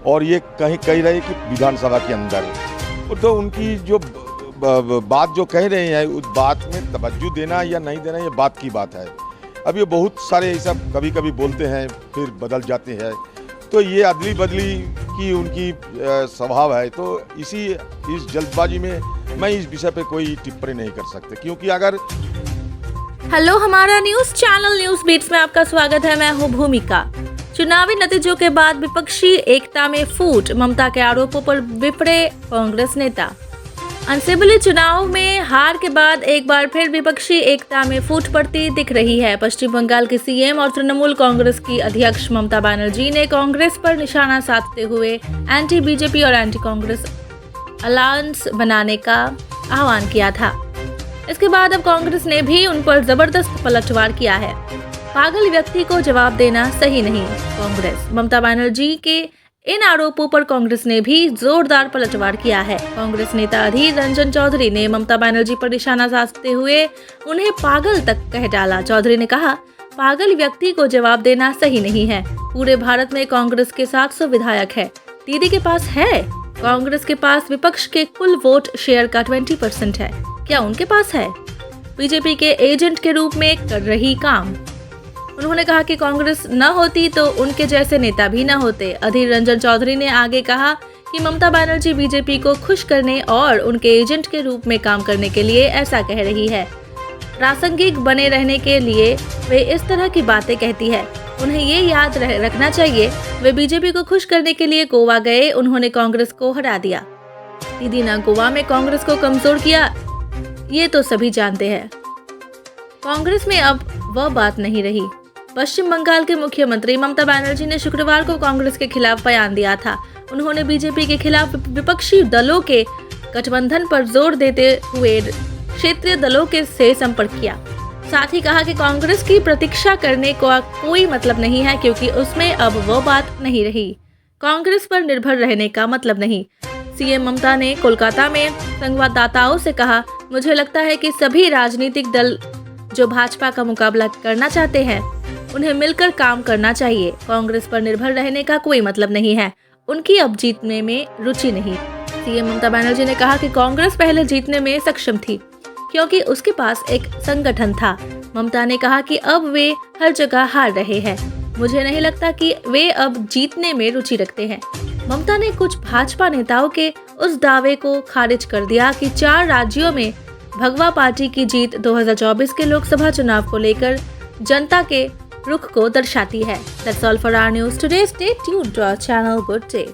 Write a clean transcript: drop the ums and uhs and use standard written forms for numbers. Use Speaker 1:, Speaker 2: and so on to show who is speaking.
Speaker 1: और ये कहीं कह रहे हैं कि विधानसभा के अंदर, तो उनकी जो बात जो कह रहे हैं उस बात में तवज्जो देना या नहीं देना ये बात की बात है। अब ये बहुत सारे ऐसा कभी कभी बोलते हैं फिर बदल जाते हैं, तो ये अदली बदली की उनकी स्वभाव है। तो इस जल्दबाजी में मैं इस विषय पे कोई टिप्पणी नहीं कर सकते, क्योंकि अगर
Speaker 2: हेलो, हमारा न्यूज चैनल न्यूज बीट्स में आपका स्वागत है। मैं हूं भूमिका। चुनावी नतीजों के बाद विपक्षी एकता में फूट, ममता के आरोपों पर विफरे कांग्रेस नेता। असेंबली चुनाव में हार के बाद एक बार फिर विपक्षी एकता में फूट पड़ती दिख रही है। पश्चिम बंगाल की सीएम और तृणमूल कांग्रेस की अध्यक्ष ममता बनर्जी ने कांग्रेस पर निशाना साधते हुए एंटी बीजेपी और एंटी कांग्रेस अलायंस बनाने का आह्वान किया था। इसके बाद अब कांग्रेस ने भी उन पर जबरदस्त पलटवार किया है। पागल व्यक्ति को जवाब देना सही नहीं। कांग्रेस ममता बनर्जी के इन आरोपों पर कांग्रेस ने भी जोरदार पलटवार किया है। कांग्रेस नेता अधीर रंजन चौधरी ने ममता बनर्जी पर निशाना साधते हुए उन्हें पागल तक कह डाला। चौधरी ने कहा, पागल व्यक्ति को जवाब देना सही नहीं है। पूरे भारत में कांग्रेस के 700 विधायक है, दीदी के पास है। कांग्रेस के पास विपक्ष के कुल वोट शेयर का 20% है, क्या उनके पास है? बीजेपी के एजेंट के रूप में कर रही काम। उन्होंने कहा कि कांग्रेस न होती तो उनके जैसे नेता भी न होते। अधीर रंजन चौधरी ने आगे कहा कि ममता बनर्जी बीजेपी को खुश करने और उनके एजेंट के रूप में काम करने के लिए ऐसा कह रही है। प्रासंगिक बने रहने के लिए वे इस तरह की बातें कहती है। उन्हें ये याद रखना चाहिए, वे बीजेपी को खुश करने के लिए गोवा गए, उन्होंने कांग्रेस को हरा दिया। दीदी ने गोवा में कांग्रेस को कमजोर किया, ये तो सभी जानते हैं। कांग्रेस में अब वह बात नहीं रही। पश्चिम बंगाल के मुख्यमंत्री ममता बनर्जी ने शुक्रवार को कांग्रेस के खिलाफ बयान दिया था। उन्होंने बीजेपी के खिलाफ विपक्षी दलों के गठबंधन पर जोर देते हुए क्षेत्रीय दलों के से संपर्क किया। साथ ही कहा कि कांग्रेस की प्रतीक्षा करने का कोई मतलब नहीं है, क्योंकि उसमें अब वो बात नहीं रही। कांग्रेस पर निर्भर रहने का मतलब नहीं। सीएम ममता ने कोलकाता में संवाददाताओं से कहा, मुझे लगता है कि सभी राजनीतिक दल जो भाजपा का मुकाबला करना चाहते हैं उन्हें मिलकर काम करना चाहिए। कांग्रेस पर निर्भर रहने का कोई मतलब नहीं है, उनकी अब जीतने में रुचि नहीं। सीएम ममता बनर्जी ने कहा कि कांग्रेस पहले जीतने में सक्षम थी क्योंकि उसके पास एक संगठन था। ममता ने कहा कि अब वे हर जगह हार रहे हैं, मुझे नहीं लगता कि वे अब जीतने में रुचि रखते हैं। ममता ने कुछ भाजपा नेताओं के उस दावे को खारिज कर दिया कि 4 राज्यों में भगवा पार्टी की जीत 2024 के लोकसभा चुनाव को लेकर जनता के रुख को दर्शाती है। That's all for our news today. Stay tuned to our channel. Good day.